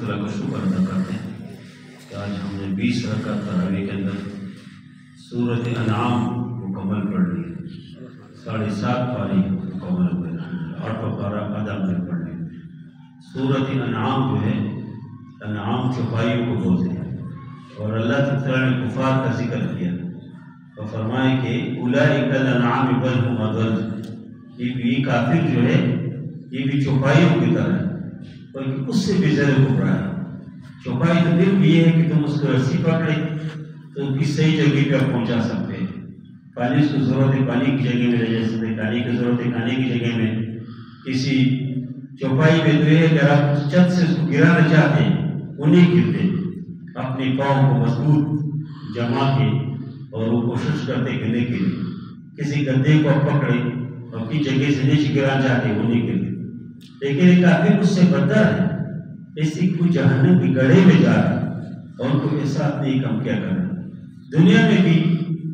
تعالیٰ کا شکر ادا کرتے ہیں کہ آج ہم نے 20 رکعت تراویح کے اندر سورۃ انعام مکمل پڑھ لی ہے، 7.5 پاری مکمل ہوئے، 8 پارہ آدھا میں پڑھ لی۔ سورۃ انعام جو ہے، انعام چوپائیوں کو بولتے ہیں، اور اللہ تعالیٰ نے کفار کا ذکر کیا اور فرمائے کہ اولئک الانعام بل هم اضل، یہ کافر جو ہے یہ بھی چوپائیوں کی طرح ہے، بلکہ اس سے بھی زیادہ گمراہ ہے۔ چوپائی تو پھر بھی یہ ہے کہ تم اس کو رسی پکڑے تو کس صحیح جگہ پہ آپ پہنچا سکتے ہیں۔ پانی اس کو ضرورت ہے پانی کی جگہ میں لے جا سکتے، کھانے کی ضرورت ہے کھانے کی جگہ میں۔ کسی چوپائی میں تو یہ ہے کہ آپ چھت سے اس کو گرانا چاہتے ہیں وہ نہیں گرتے، اپنے پاؤں کو مضبوط جما کے اور وہ کوشش کرتے گرنے کے لیے۔ کسی گدے کو آپ پکڑے اپنی جگہ سے نیچے گرانا چاہتے ہیں وہ نہیں گرتے، لیکن ایک کافر اس سے بدتر ہے، اسی کو جہنم کی گڑھے میں جا رہا ہے اور ان کو احساس نہیں کم کیا کر رہا۔ دنیا میں بھی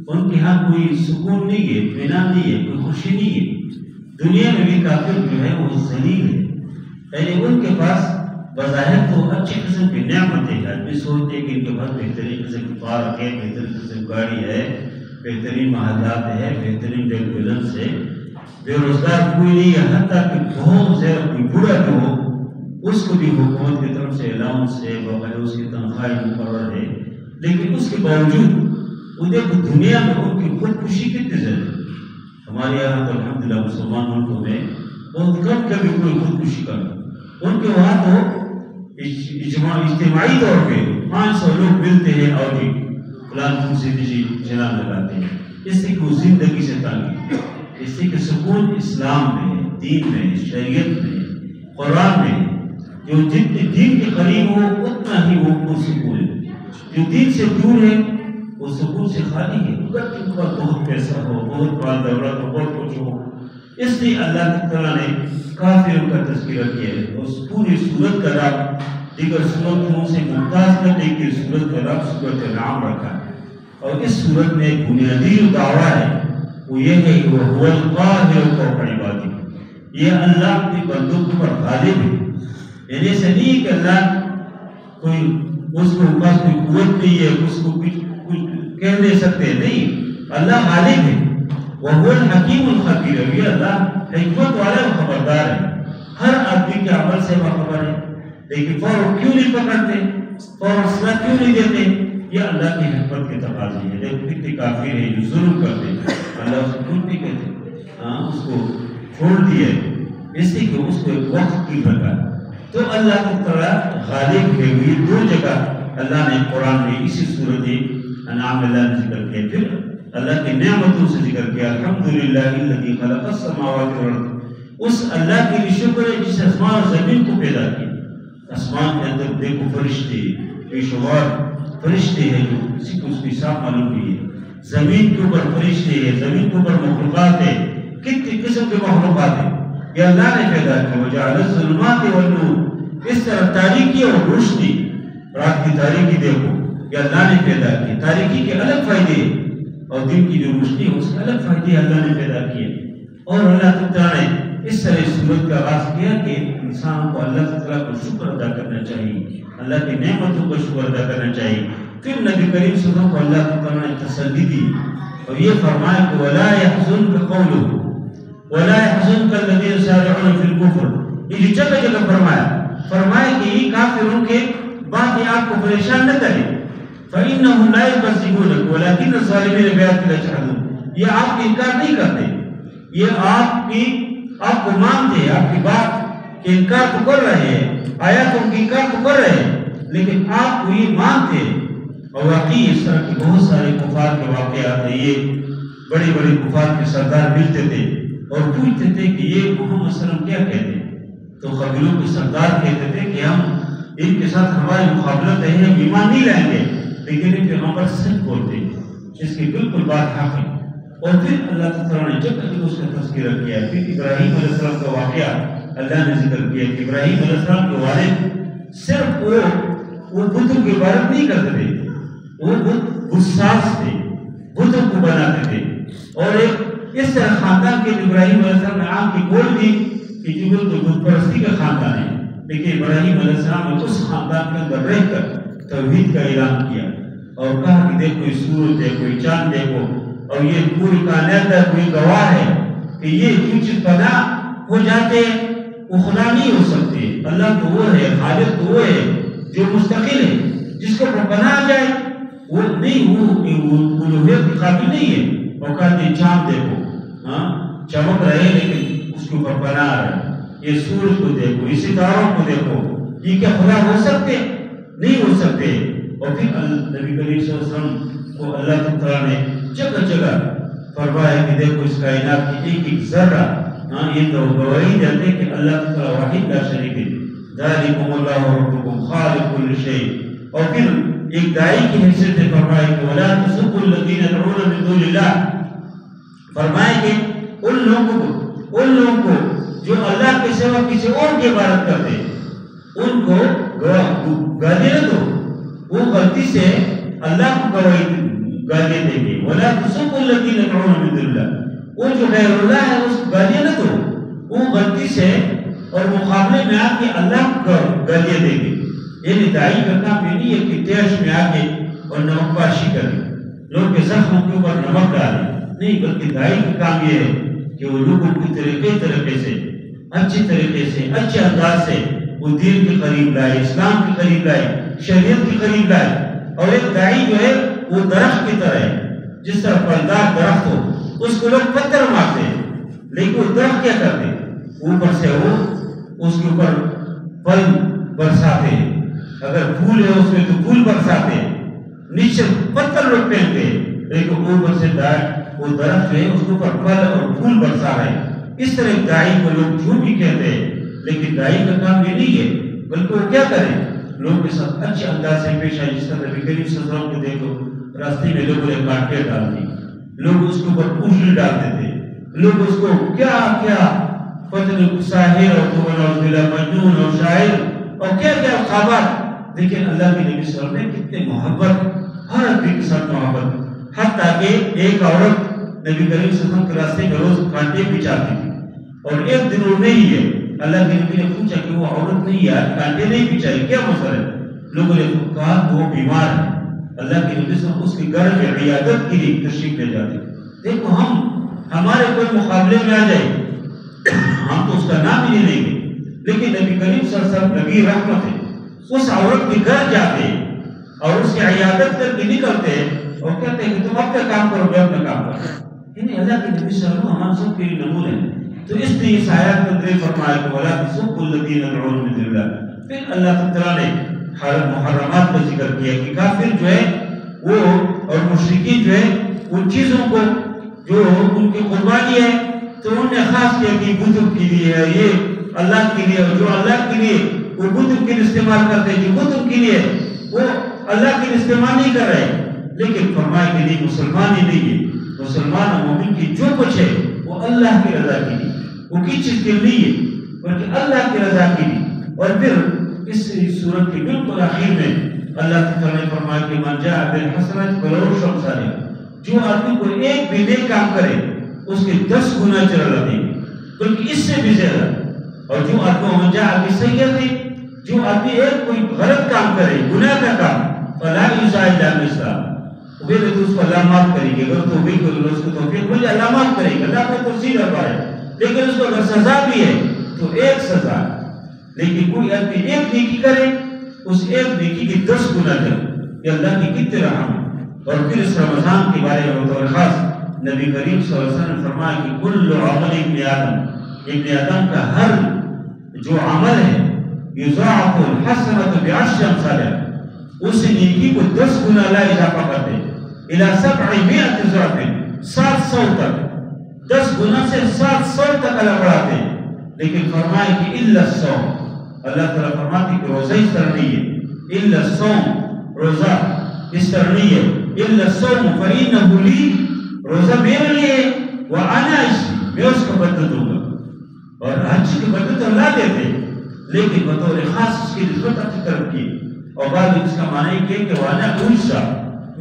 ان کے ہاں کوئی سکون نہیں ہے، اطمینان نہیں ہے، کوئی خوشی نہیں ہے۔ دنیا میں بھی کافر جو ہے وہ ذلیل ہے، یعنی ان کے پاس بظاہر تو اچھی قسم کی نعمتیں ہیں، آدمی سوچتے ہیں کہ ان کے پاس بہترین قسم کی پارک ہے، بہترین قسم کی گاڑی ہے، بہترین محلات ہے، بہترین ایمبولینس ہے، بے روزگار کوئی نہیں ہے، حتیٰ کہ بہت زیادہ کوئی بوڑھا جو ہو اس کو بھی حکومت کی طرف سے الاؤنس ہے، باقاعدہ اس کی تنخواہ مقرر ہے، لیکن اس کے باوجود انہیں دنیا میں ان کی خودکشی کتنی زیادہ ہے۔ ہمارے یہاں تو الحمدللہ مسلمان ملکوں میں بہت کم کبھی کوئی خودکشی کرتا، ان کے وہاں تو اجتماعی طور پہ 500 لوگ ملتے ہیں اور بھی فلان سے کسی جنان لگاتے ہیں، اس سے کہ وہ زندگی سے تعلق، اس سے کہ سکون اسلام میں، دین میں، شریعت میں، قرآن میں، جو جتنے دین کے قریب ہو اتنا ہی وہ پرسکون ہے، جو دین سے دور ہے وہ سکون سے خالی ہے۔ اگر تم پر بہت پیسہ ہو، بہت مال دولت ہو، بہت کچھ ہو، اس لیے اللہ تعالیٰ نے کافروں کا تذکرہ کیا ہے، اس پوری سورت کا نام دیگر سورتوں سے ممتاز کرنے کی سورت کا نام سورۃ انعام رکھا ہے، اور اس سورت میں ایک بنیادی دعویٰ ہے وہ یہ ہے کہ وَهُوَ الْقَاهِرُ فَوْقَ عِبَادِهِ، یہ اللہ اپنے بندوں پر غالب ہے، یعنی ایسا نہیں کہ اللہ کوئی اس کو پاس کوئی قوت نہیں ہے، اس کو کچھ کہہ نہیں سکتے، نہیں، اللہ غالب ہے۔ وَهُوَ الْحَكِيمُ الْخَبِيرُ، یہ اللہ حکمت والا و خبردار ہے، ہر آدمی کے عمل سے باخبر ہے، لیکن فوراً کیوں نہیں پکڑتے، فوراً صلاح کیوں نہیں دیتے، یہ اللہ کی حکمت کے تقاضے ہیں۔ لیکن کتنے کافر ہیں جو ظلم کرتے ہیں، اللہ اس کو نہیں کہتے، اس کو چھوڑ دیا اس لیے کہ اس کو ایک وقت کی بتا۔ تو اللہ تعالیٰ غالب ہے، یہ 2 جگہ اللہ نے قرآن میں اسی صورت انعام اللہ نے ذکر کیا، پھر اللہ کی نعمتوں سے ذکر کیا، الحمدللہ الذی خلق السماوات والارض، اس اللہ کے لیے شکر ہے جس نے آسمان اور زمین کو پیدا کیا۔ آسمان کے اندر دیکھو فرشتے، بے شمار فرشتے ہیں جو کسی کو اس کی صاف معلوم نہیں ہے، زمین کے اوپر فرشتے ہیں، زمین کے اوپر مخلوقات ہیں، کتنی قسم کے مخلوقات ہیں، یہ اللہ نے پیدا کیا۔ وجعل الظلمات والنور، اس طرح تاریکی اور روشنی، رات کی تاریکی دیکھو یہ اللہ نے پیدا کی، تاریکی کے الگ فائدے اور دن کی جو روشنی ہے اس کے الگ فائدے اللہ نے پیدا کیے۔ اور اللہ تعالیٰ نے اس طرح سورت کا آغاز کیا کہ انسان کو اللہ تعالیٰ کو شکر ادا کرنا چاہیے، اللہ کی نعمتوں کو شکر ادا کرنا چاہیے۔ پھر نبی کریم صلی اللہ علیہ وسلم کو اللہ تعالیٰ نے تسلی دی اور یہ فرمایا کہ وَلَا يَحْزُنْكَ قَوْلُهُ وَلَا يَحْزُنْكَ الَّذِينَ يُسَارِعُونَ فِي الْكُفْرِ، یہ جو جگہ جگہ فرمایا کہ یہ کافروں کے باتیں آپ کو پریشان نہ کریں، فَإِنَّهُمْ لَا يُكَذِّبُونَكَ وَلَكِنَّ الظَّالِمِينَ بِآيَاتِ اللَّهِ يَجْحَدُونَ، یہ آپ کی انکار نہیں کرتے، یہ آپ کو مانتے ہیں، آپ کی بات کے انکار تو کر رہے ہیں، آیاتوں کی انکار تو کر رہے ہیں، لیکن آپ کو یہ مانتے ہیں۔ اور واقعی اس طرح کے بہت سارے کفار کے واقعات ہیں، یہ بڑے بڑے کفار کے سردار ملتے تھے اور پوچھتے تھے کہ یہ محمد صلی اللہ علیہ وسلم کیا کہتے ہیں، تو قبیلوں کے سردار کہتے تھے کہ ہم ان کے ساتھ ہماری مقابلت ہے، ہم ایمان نہیں لائیں گے، لیکن ان پیغمبر سچ بولتے ہیں، اس کی بالکل بات حق ہے۔ اور پھر اللہ تعالیٰ نے جب اس کا تذکرہ کیا، پھر ابراہیم علیہ السلام کا واقعہ اللہ نے ذکر کیا کہ ابراہیم علیہ السلام کے والد صرف وہ بتوں کی عبادت نہیں کرتے تھے، وہ بت ساز تھے، بتوں کو بناتے تھے، اور ایک اس طرح خاندان کے ابراہیم علیہ السلام نے آنکھ کی گول دی کہ جو بت پرستی کا خاندان ہے، لیکن ابراہیم علیہ السلام نے اس خاندان رہ کر توحید کا اعلان کیا اور کہا کہ دیکھو یہ سورج دیکھو یہ چاند دیکھو اور یہ پوری کائنات کا کوئی گواہ ہے کہ یہ جو چیز فنا ہو جاتے وہ خدا نہیں ہو سکتے. اللہ تو وہ ہے، خالق تو وہ ہے جو مستقل ہے، جس کو فنا آ جائے وہ نہیں، وہ الوہیت کے قابل نہیں ہے. اور کہتے ہیں چاند دیکھو چمک رہے لیکن اس کے اوپر فنا آ رہا ہے. یہ سورج کو دیکھو، یہ ستاروں کو دیکھو، یہ کیا خدا ہو سکتے؟ نہیں ہو سکتے. اور پھر نبی کریم صلی اللہ علیہ وسلم کو اللہ تعالیٰ نے جگہ جگہ فرمایا کہ دیکھو اس کائنات کی ایک ایک ذرہ یہ تو گواہی دیتے کہ اللہ تعالیٰ واحد لا شریک ہے. ذالکم اللہ ربکم خالق کل شیء. اور پھر ایک داعی کی حیثیت سے فرمایا کہ ولا تسبوا الذین يدعون من دون اللہ، فرمایا کہ ان لوگوں کو جو اللہ کے سوا کسی اور کی عبادت کرتے ان کو گالی نہ دو. وہ غلطی سے اللہ کو گالی دیں گے. ولا تسبوا الذین يدعون من دون اللہ، وہ جو غیر اللہ ہے اس کو گالیاں نہ دو. وہ غلطی سے اور مقابلے میں آ کے اللہ کو گالیاں دیں گے. یعنی داعی کا کام یہ نہیں ہے کہ تیش میں آ کے اور نمک پاشی کرے، لوگ کے زخموں کے اوپر نمک ڈالے، نہیں، بلکہ داعی کا کام یہ ہے کہ وہ لوگوں کی طریقے سے اچھے طریقے سے اچھے انداز سے وہ دین کے قریب لائے، اسلام کے قریب لائے، شریعت کے قریب لائے. اور ایک داعی جو ہے وہ درخت کی طرح ہے، جس طرح پھلدار درخت ہو اس کو لوگ پتھر مارتے ہیں، لیکن وہ درخت کیا کرتے ہیں؟ اوپر سے وہ اس کے اوپر پھل برساتے ہیں. اگر پھول ہے اس میں تو پھول برساتے ہیں، نیچے پتھر لوگ پہنتے ہیں، لیکن اوپر سے وہ درخت جو ہے اس کے اوپر پھل اور پھول برسا رہے ہیں. اس طرح داعی کو لوگ جھوٹ بھی کہتے ہیں، لیکن داعی کا کام یہ نہیں ہے، بلکہ وہ کیا کریں؟ لوگ کے ساتھ اچھے انداز سے پیش آئے. جس طرح نبی کریم صلی اللہ علیہ وسلم کو دیکھو، راستے میں لوگوں نے کانٹے ڈال دی، لوگ اس کے اوپر پوچھل ڈالتے تھے، لوگ اس کو کیا کیا فتن ساحر اور مجنون اور شاعر اور کیا کیا خوابات. لیکن اللہ کے نبی صلی اللہ علیہ وسلم نے کتنے محبت، ہر آدمی کے ساتھ محبت، حتیٰ کہ ایک عورت نبی کریم صلی اللہ علیہ وسلم کے راستے میں روز کانٹے بچھاتی تھی. اور ایک دن وہ نہیں ہے، اللہ کے نبی نے پوچھا کہ وہ عورت نہیں ہے، کانٹے نہیں بچھائی، کیا مسئلہ ہے؟ لوگوں نے کہا کہ وہ بیمار ہے. اللہ کے نبی صلی اللہ علیہ وسلم اس کے گھر میں عیادت کے لیے تشریف لے جاتے. دیکھو ہمارے کوئی مقابلے میں آ جائے ہم تو اس کا نام ہی نہیں لیں گے، لیکن نبی کریم صلی اللہ علیہ وسلم نبی رحمت ہے، اس عورت کے گھر جاتے اور اس کی عیادت کر کے نکلتے اور کہتے ہیں کہ تم اپنا کام کرو، میں اپنا کام کرو. یعنی اللہ کے نبی صلی اللہ علیہ وسلم ہمارے سب کے لیے نمونے ہیں. تو اس نے اس آیات کو دے فرمایا کہ ولا تسبوا الذین يدعون من دون اللہ. پھر اللہ تعالیٰ نے محرمات کا ذکر کیا کہ کافر جو ہے وہ اور مشرکین جو ہے ان چیزوں کو جو ان کی قربانی ہے تو انہوں نے خاص کیا کہ بتوں کے لیے ہے، یہ اللہ کے لیے، اور جو اللہ کے لیے وہ بتوں کے لیے استعمال کرتے ہیں، جو بتوں کے لیے وہ اللہ کے لیے استعمال نہیں کر رہے. لیکن فرمایا کہ نہیں، مسلمان ہی نہیں ہے. مسلمان اور مومن کی جو کچھ ہے وہ اللہ کی رضا کے لیے، وہ کس چیز کے لیے ہے بلکہ اللہ کی رضا کے لیے. اور پھر اس سورت کے بالکل آخر میں اللہ تعالیٰ نے فرمایا کہ من جاء بالحسنۃ فلہ عشر امثالها، جو آدمی کو ایک بھی نیک کام کرے اس کے 10 گنا اجر اللہ دیں گے، بلکہ اس سے بھی زیادہ. اور جو آدمی من جاء بالسیئۃ، جو آدمی ایک کوئی غلط کام کرے، گناہ کا کام، فلا یجزی الا مثلہ، وہ تو اس کو اللہ معاف کرے گا. اگر توبہ کرے اس کو توفیق مل جائے اللہ معاف کرے گا، اللہ کو تفصیل ہے. لیکن اس کو اگر سزا بھی ہے تو ایک سزا. لیکن کوئی آدمی ایک نیکی کرے اس ایک نیکی کی 10 گنا دے، یہ اللہ کی کتنے رحم ہے. اور پھر اس رمضان کے بارے میں بطور خاص نبی کریم صلی اللہ علیہ وسلم نے فرمایا کہ کل عمل ابن آدم کا ہر جو عمل ہے یضاعف الحسنۃ بعشر امثالها، اس نیکی کو 10 گنا اللہ اضافہ کرتے الى 700 ضعف، 700 تک، 10 گنا سے 700 تک اللہ بڑھاتے ہیں. لیکن فرمائے کہ الا الصوم، اللہ تعالیٰ فرماتے کہ روزہ اس طرح نہیں ہے، الا الصوم، روزہ اس طرح نہیں ہے، الا الصوم فإنه لی، روزہ میرے لیے وأنا اجزی، میں اس کو بدل دوں گا. اور حج کی بدل تو اللہ دیتے، لیکن بطور خاص اس کی نسبت اپنی طرف کی. اور بعد اس کا معنی یہ کہ وأنا اجزی،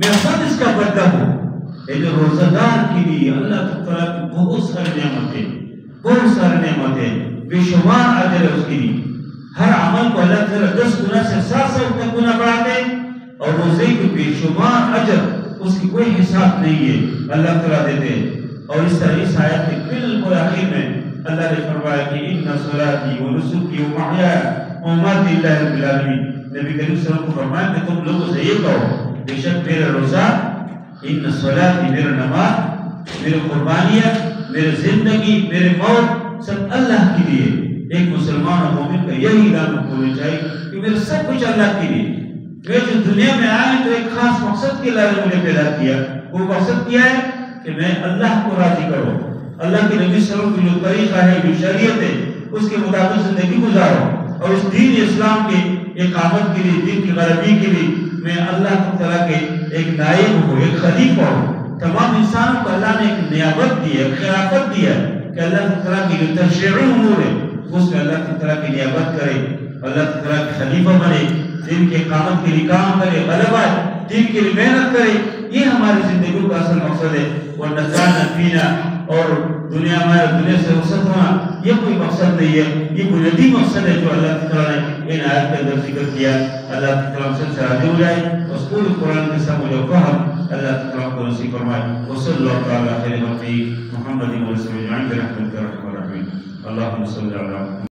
میں خود اس کا بدلہ ہوں. جو روزہ دار کے لیے اللہ تعالیٰ کی بہت ساری نعمتیں، بہت سارے نعمتیں، بے شمار اجر ہے اس کے لیے. ہر عمل کو اللہ تعالیٰ 10 گنا سے 700 تک گنا بڑھا شمار اجر اس کی کوئی حساب نہیں ہے اللہ تعالیٰ دیتے ہیں۔ اور اس طرح اس آیت کے بالکل آخر میں اللہ نے فرمایا کہ ان صلاتی و نسکی و محیایا و مماتی للہ رب العالمین۔ نبی کریم صلی اللہ علیہ وسلم کو فرمایا کہ تم لوگوں سے یہ کہو بے شک میرا روزہ، ان صلاتی میرا نماز، میرے قربانیاں، میرے زندگی، میرے موت سب اللہ کے لیے۔ ایک مسلمان اور مومن کا یہی اعلان ہونا چاہیے کہ میرا سب کچھ اللہ کے لیے۔ میں جو دنیا میں آئے تو ایک خاص مقصد کے لیے مجھے پیدا کیا، وہ مقصد کیا ہے کہ میں اللہ کو راضی کروں، اللہ کے نبی صلی اللہ علیہ وسلم کی جو طریقہ ہے، جو شریعت ہے، اس کے مطابق زندگی گزاروں، اور اس دین اسلام کے اقامت کے لیے، دین کی غلبی کے لیے میں اللہ تعالیٰ کے ایک نائب ہوں، ایک خلیفہ ہوں۔ تمام انسانوں کو اللہ نے ایک نیابت دی ہے، خلافت دی ہے کہ اللہ تعالیٰ کی جو تشریعی امور ہے اس میں اللہ تعالیٰ کی نیابت کرے، اللہ تعالیٰ کے خلیفہ بنے، دین کے اقامت کے لیے کام کرے، غلبہ دین کے لیے محنت کرے۔ یہ ہماری زندگی کا اصل مقصد ہے، ورنہ کھانا پینا اور دنیا سے وسعت ہونا یہ کوئی مقصد نہیں ہے، یہ بنیادی مقصد ہے جو اللہ تعالیٰ نے ان آیات کے اندر ذکر کیا۔ اللہ تعالیٰ سے راضی ہو جائے، اور پورے قرآن کے سمجھ و فہم اللہ تعالیٰ کو نصیب فرمائے۔ وصلی اللہ تعالیٰ علیہ محمد برحمتہ الرحمن الرحیم۔ اللہم صلی علی